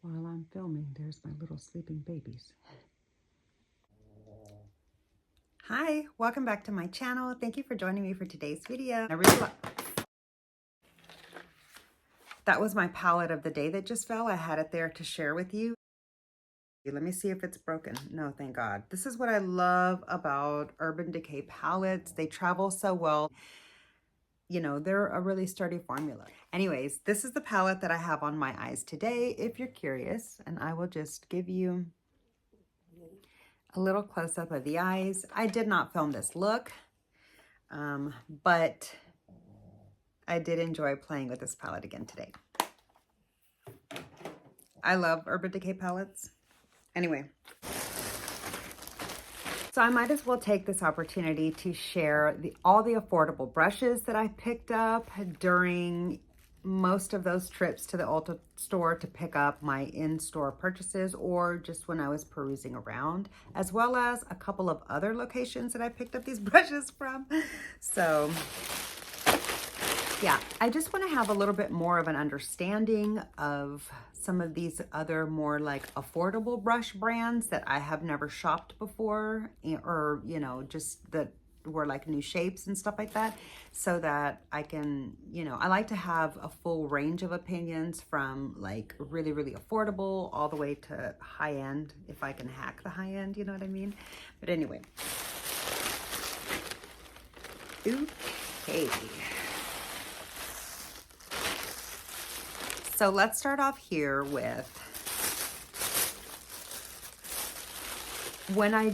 while I'm filming. There's my little sleeping babies. Hi, welcome back to my channel. Thank you for joining me for today's video. That was my palette of the day that just fell. I had it there to share with you. Let me see if it's broken. No, thank God. This is what I love about Urban Decay palettes. They travel so well. You know, they're a really sturdy formula. Anyways, this is the palette that I have on my eyes today, if you're curious. And I will just give you a little close-up of the eyes. I did not film this look, but I did enjoy playing with this palette again today. I love Urban Decay palettes. Anyway, so I might as well take this opportunity to share all the affordable brushes that I picked up during most of those trips to the Ulta store to pick up my in-store purchases, or just when I was perusing around, as well as a couple of other locations that I picked up these brushes from. So yeah, I just want to have a little bit more of an understanding of some of these other more like affordable brush brands that I have never shopped before, or, you know, just that were like new shapes and stuff like that, so that I can, you know, I like to have a full range of opinions from like really, really affordable all the way to high end, if I can hack the high end, you know what I mean? But anyway, okay. So let's start off here with when I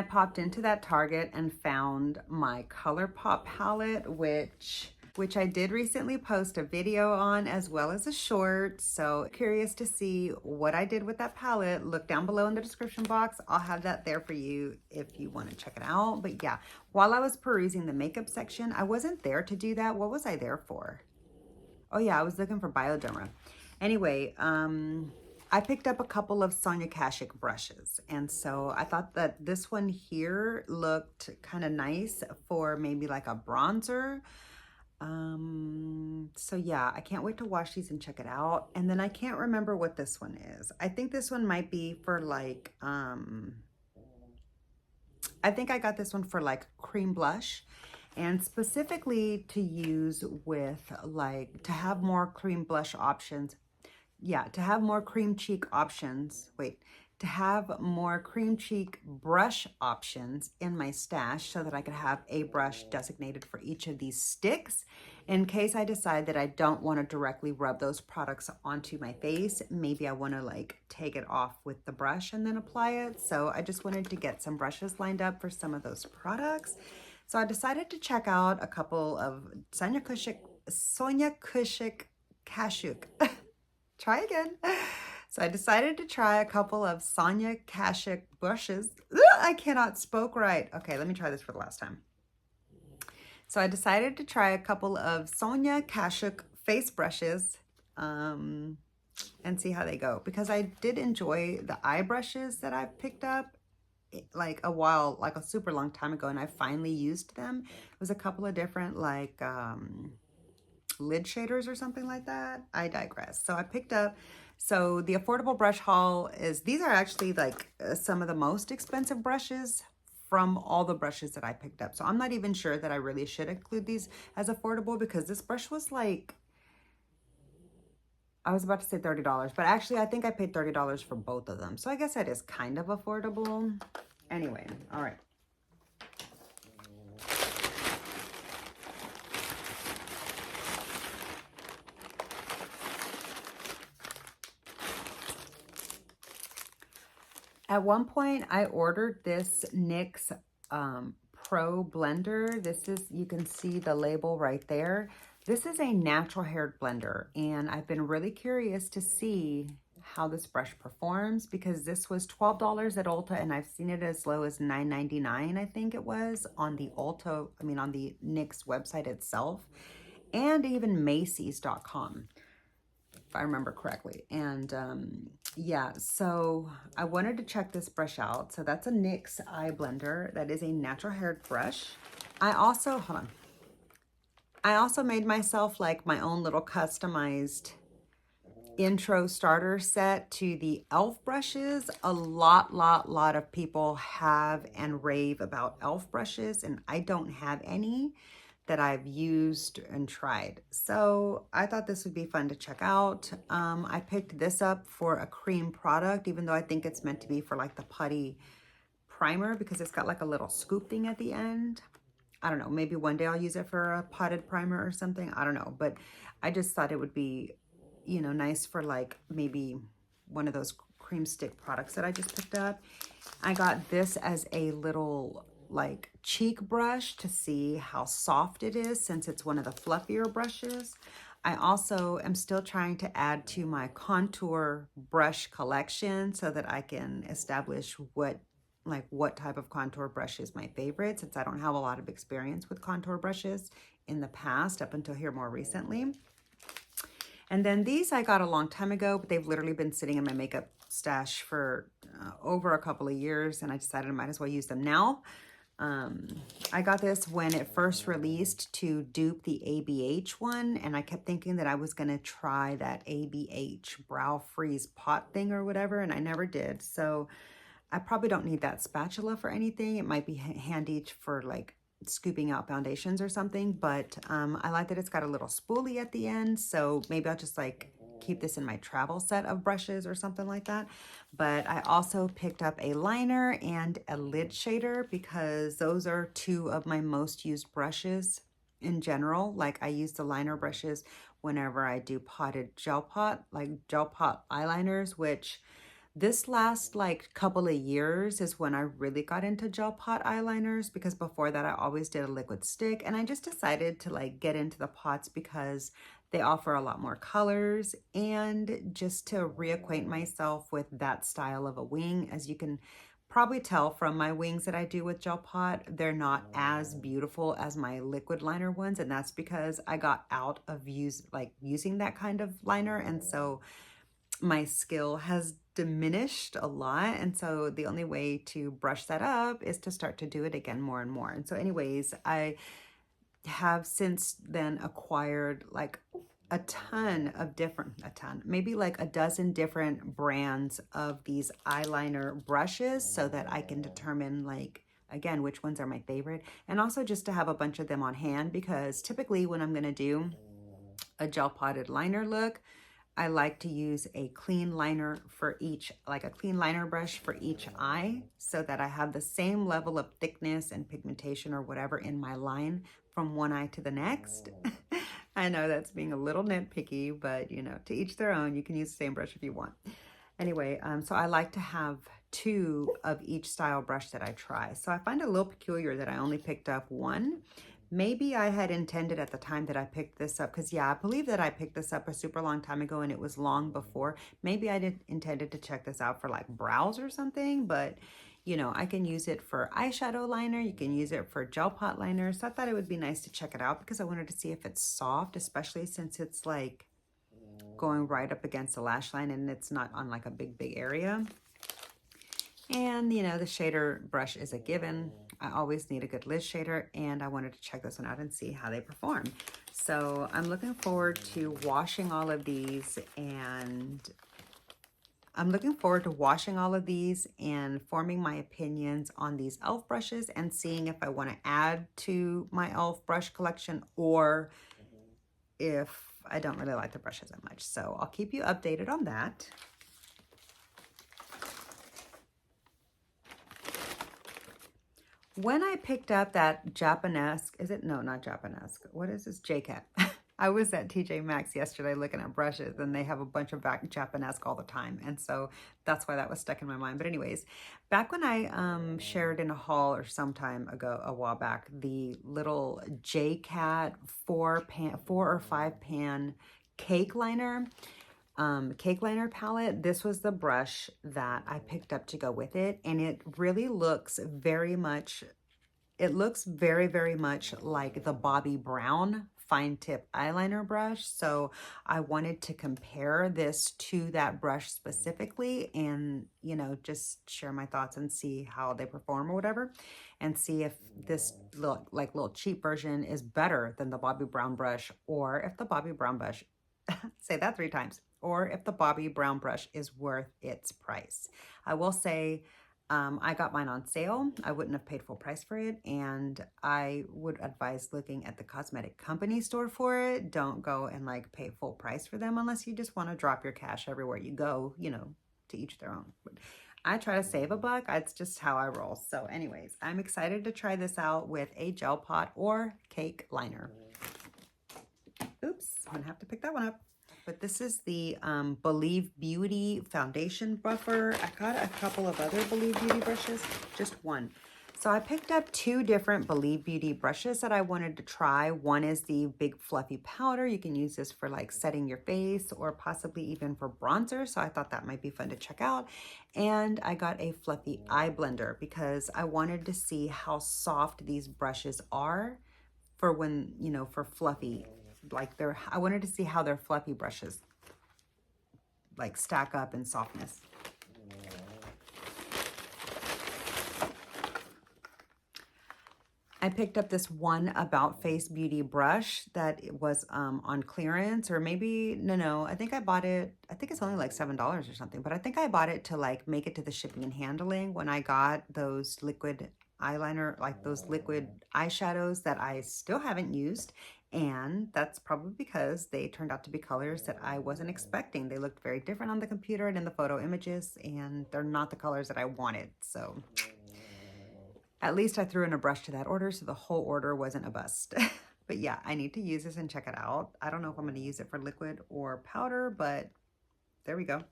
popped into that Target and found my ColourPop palette, which I did recently post a video on as well as a short. So curious to see what I did with that palette, look down below in the description box. I'll have that there for you if you want to check it out. But yeah, while I was perusing the makeup section, I wasn't there to do that. What was I there for? Oh yeah, I was looking for Bioderma. Anyway, I picked up a couple of Sonia Kush brushes, and so I thought that this one here looked kind of nice for maybe like a bronzer. So yeah, I can't wait to wash these and check it out. And then I can't remember what this one is. I think this one might be for like, I think I got this one for like cream blush, and specifically to use with like, to have more cream blush options. Yeah, to have more cream cheek options. Wait, to have more cream cheek brush options in my stash so that I could have a brush designated for each of these sticks in case I decide that I don't want to directly rub those products onto my face. Maybe I want to like take it off with the brush and then apply it. So I just wanted to get some brushes lined up for some of those products. So I decided to check out a couple of Sonia Kush Kashuk. Try again. So I decided to try a couple of Sonia Kush brushes. Ugh, I cannot spoke right. Okay, let me try this for the last time. So I decided to try a couple of Sonia Kush face brushes and see how they go, because I did enjoy the eye brushes that I picked up like a super long time ago, and I finally used them. It was a couple of different like lid shaders or something like that. I digress. So I picked up, so the affordable brush haul is, these are actually like some of the most expensive brushes from all the brushes that I picked up. So I'm not even sure that I really should include these as affordable, because this brush was like, I was about to say $30, but actually I think I paid $30 for both of them. So I guess that is kind of affordable. Anyway, all right. At one point, I ordered this NYX Pro Blender. This is, you can see the label right there. This is a natural haired blender, and I've been really curious to see how this brush performs, because this was $12 at Ulta, and I've seen it as low as $9.99, I think it was, on the Ulta, I mean on the NYX website itself, and even Macy's.com. If I remember correctly. And yeah, so I wanted to check this brush out. So that's a NYX eye blender. That is a natural haired brush. I also, hold on. I also made myself like my own little customized intro starter set to the e.l.f. brushes. A lot of people have and rave about e.l.f. brushes, and I don't have any that I've used and tried. So I thought this would be fun to check out. I picked this up for a cream product, even though I think it's meant to be for like the putty primer, because it's got like a little scoop thing at the end. I don't know, maybe one day I'll use it for a potted primer or something. I don't know, but I just thought it would be, you know, nice for like maybe one of those cream stick products that I just picked up. I got this as a little like cheek brush to see how soft it is, since it's one of the fluffier brushes. I also am still trying to add to my contour brush collection so that I can establish what type of contour brush is my favorite, since I don't have a lot of experience with contour brushes in the past up until here more recently. And then these I got a long time ago, but they've literally been sitting in my makeup stash for over a couple of years, and I decided I might as well use them now. I got this when it first released to dupe the ABH one, and I kept thinking that I was going to try that ABH brow freeze pot thing or whatever, and I never did. So I probably don't need that spatula for anything. It might be handy for like scooping out foundations or something, but I like that it's got a little spoolie at the end, so maybe I'll just like keep this in my travel set of brushes or something like that. But I also picked up a liner and a lid shader, because those are two of my most used brushes in general. Like I use the liner brushes whenever I do potted gel pot, like gel pot eyeliners, which this last like couple of years is when I really got into gel pot eyeliners, because before that I always did a liquid stick, and I just decided to like get into the pots because they offer a lot more colors, and just to reacquaint myself with that style of a wing. As you can probably tell from my wings that I do with gel pot, they're not as beautiful as my liquid liner ones, and that's because I got out of using that kind of liner, and so my skill has diminished a lot, and so the only way to brush that up is to start to do it again more and more. And so anyways, I have since then acquired like maybe like a dozen different brands of these eyeliner brushes, so that I can determine like again which ones are my favorite, and also just to have a bunch of them on hand, because typically when I'm going to do a gel potted liner look, I like to use a clean liner for each, like a clean liner brush for each eye, so that I have the same level of thickness and pigmentation or whatever in my line from one eye to the next. I know that's being a little nitpicky, but you know, to each their own. You can use the same brush if you want. Anyway, so I like to have two of each style brush that I try. So I find it a little peculiar that I only picked up one. Maybe I had intended at the time that I picked this up, because yeah, I believe that I picked this up a super long time ago and it was long before. Maybe I intended to check this out for like brows or something, but you know, I can use it for eyeshadow liner. You can use it for gel pot liner. So I thought it would be nice to check it out, because I wanted to see if it's soft, especially since it's like going right up against the lash line and it's not on like a big area. And you know, the shader brush is a given. I always need a good lid shader, and I wanted to check this one out and see how they perform. So I'm looking forward to washing all of these, and forming my opinions on these e.l.f. brushes, and seeing if I want to add to my e.l.f. brush collection, or if I don't really like the brushes that much. So I'll keep you updated on that. When I picked up that Japanesque, not Japanesque, what is this, J-Cat? I was at TJ Maxx yesterday looking at brushes, and they have a bunch of Japanesque all the time, and so that's why that was stuck in my mind. But anyways, back when I shared in a haul or some time ago, a while back, the little J-Cat 4 or 5 pan cake liner palette, this was the brush that I picked up to go with it, and it really looks very much like the Bobbi Brown fine tip eyeliner brush. So I wanted to compare this to that brush specifically and, you know, just share my thoughts and see how they perform or whatever, and see if this little cheap version is better than the Bobbi Brown brush, or if the Bobbi Brown brush, say that 3 times, or if the Bobbi Brown brush is worth its price. I will say, I got mine on sale. I wouldn't have paid full price for it, and I would advise looking at the cosmetic company store for it. Don't go and like pay full price for them unless you just want to drop your cash everywhere you go, you know, to each their own. But I try to save a buck. It's just how I roll. So anyways, I'm excited to try this out with a gel pot or cake liner. Oops, I'm gonna have to pick that one up. But this is the Believe Beauty foundation buffer. I got a couple of other Believe Beauty brushes, just one. So I picked up 2 different Believe Beauty brushes that I wanted to try. One is the big fluffy powder. You can use this for like setting your face or possibly even for bronzer. So I thought that might be fun to check out. And I got a fluffy eye blender because I wanted to see how soft these brushes are for when, you know, for fluffy. Like I wanted to see how their fluffy brushes like stack up in softness. I picked up this one About Face Beauty brush that it was on clearance, or maybe, no, I think I bought it, I think it's only like $7 or something, but I think I bought it to like make it to the shipping and handling when I got those liquid eyeliner, like those liquid eyeshadows that I still haven't used. And that's probably because they turned out to be colors that I wasn't expecting. They looked very different on the computer and in the photo images, and they're not the colors that I wanted. So at least I threw in a brush to that order, so the whole order wasn't a bust. But yeah, I need to use this and check it out. I don't know if I'm going to use it for liquid or powder, but there we go.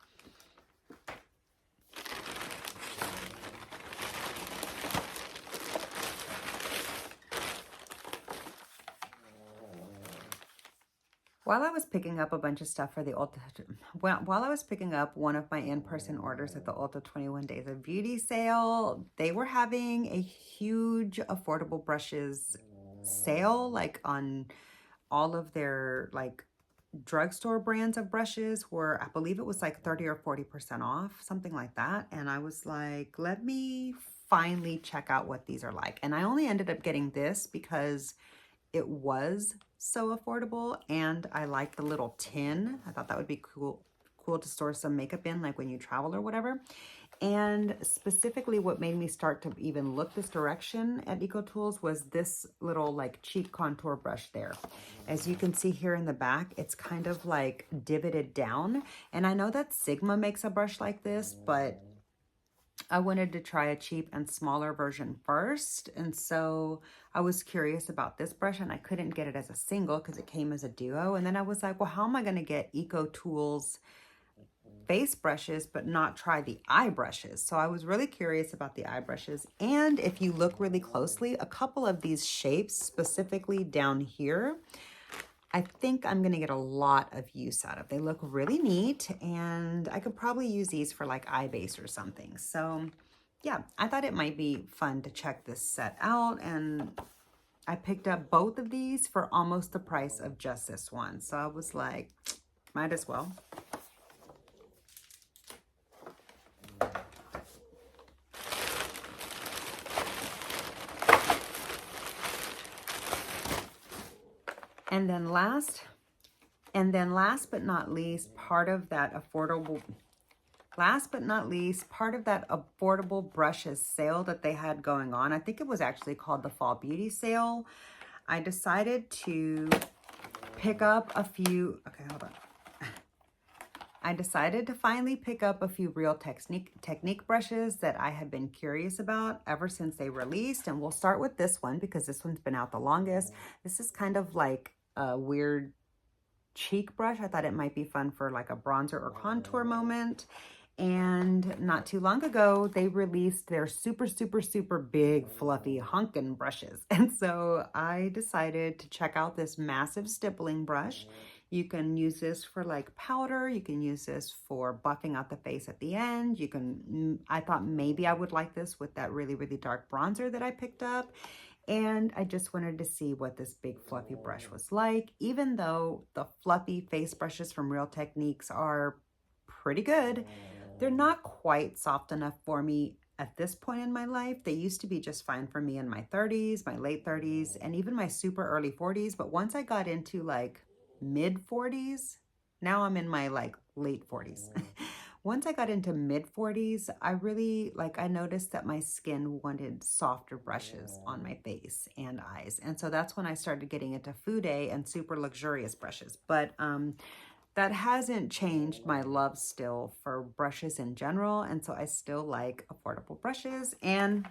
While I was picking up a bunch of stuff for the Ulta, while I was picking up one of my in-person orders at the Ulta 21 Days of Beauty sale, they were having a huge affordable brushes sale, like on all of their like drugstore brands of brushes were, I believe it was like 30 or 40% off, something like that. And I was like, let me finally check out what these are like. And I only ended up getting this because it was so affordable, and I like the little tin. I thought that would be cool to store some makeup in, like when you travel or whatever. And specifically what made me start to even look this direction at EcoTools was this little like cheek contour brush there. As you can see here in the back, it's kind of like divoted down. And I know that Sigma makes a brush like this, but I wanted to try a cheap and smaller version first. And so I was curious about this brush, and I couldn't get it as a single because it came as a duo. And then I was like, well, how am I going to get EcoTools face brushes but not try the eye brushes? So I was really curious about the eye brushes. And if you look really closely, a couple of these shapes, specifically down here, I think I'm going to get a lot of use out of. They look really neat, and I could probably use these for like eye base or something. So yeah, I thought it might be fun to check this set out, and I picked up both of these for almost the price of just this one. So I was like, might as well. And then last but not least, part of that affordable brushes sale that they had going on, I think it was actually called the Fall Beauty Sale. I decided to pick up a few, okay, hold on. I decided to finally pick up a few Real Technique brushes that I had been curious about ever since they released. And we'll start with this one because this one's been out the longest. This is kind of like a weird cheek brush. I thought it might be fun for like a bronzer or contour moment. And not too long ago, they released their super, super, super big fluffy honkin' brushes. And so I decided to check out this massive stippling brush. You can use this for like powder. You can use this for buffing out the face at the end. You can, I thought maybe I would like this with that really, really dark bronzer that I picked up. And I just wanted to see what this big fluffy brush was like. Even though the fluffy face brushes from Real Techniques are pretty good, they're not quite soft enough for me at this point in my life. They used to be just fine for me in my 30s, my late 30s, and even my super early 40s. But once I got into like mid 40s, now I'm in my like late 40s. Once I got into mid 40s, I noticed that my skin wanted softer brushes on my face and eyes. And so that's when I started getting into Fude and super luxurious brushes. But that hasn't changed my love still for brushes in general. And so I still like affordable brushes. And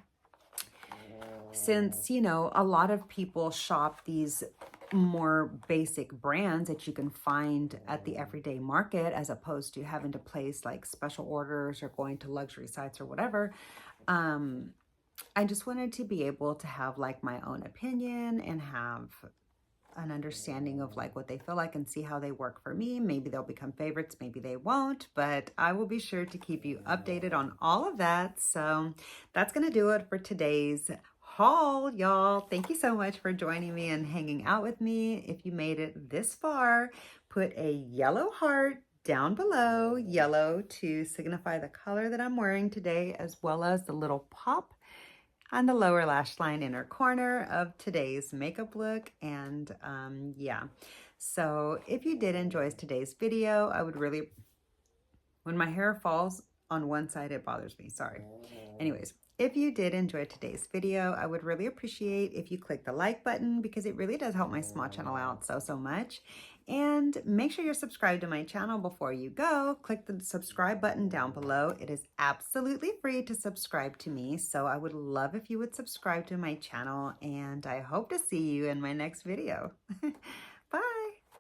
since, a lot of people shop these more basic brands that you can find at the everyday market, as opposed to having to place like special orders or going to luxury sites or whatever, I just wanted to be able to have like my own opinion and have an understanding of like what they feel like and see how they work for me. Maybe they'll become favorites, maybe they won't, but I will be sure to keep you updated on all of that. So that's going to do it for today's haul, y'all. Thank you so much for joining me and hanging out with me. If you made it this far, put a yellow heart down below, yellow to signify the color that I'm wearing today, as well as the little pop on the lower lash line inner corner of today's makeup look. And yeah, so if you did enjoy today's video, I would really, when my hair falls on one side, it bothers me, sorry. Anyways, if you did enjoy today's video, I would really appreciate if you click the like button, because it really does help my small channel out so much. And make sure you're subscribed to my channel before you go. Click the subscribe button down below. It is absolutely free to subscribe to me. So I would love if you would subscribe to my channel, and I hope to see you in my next video. Bye.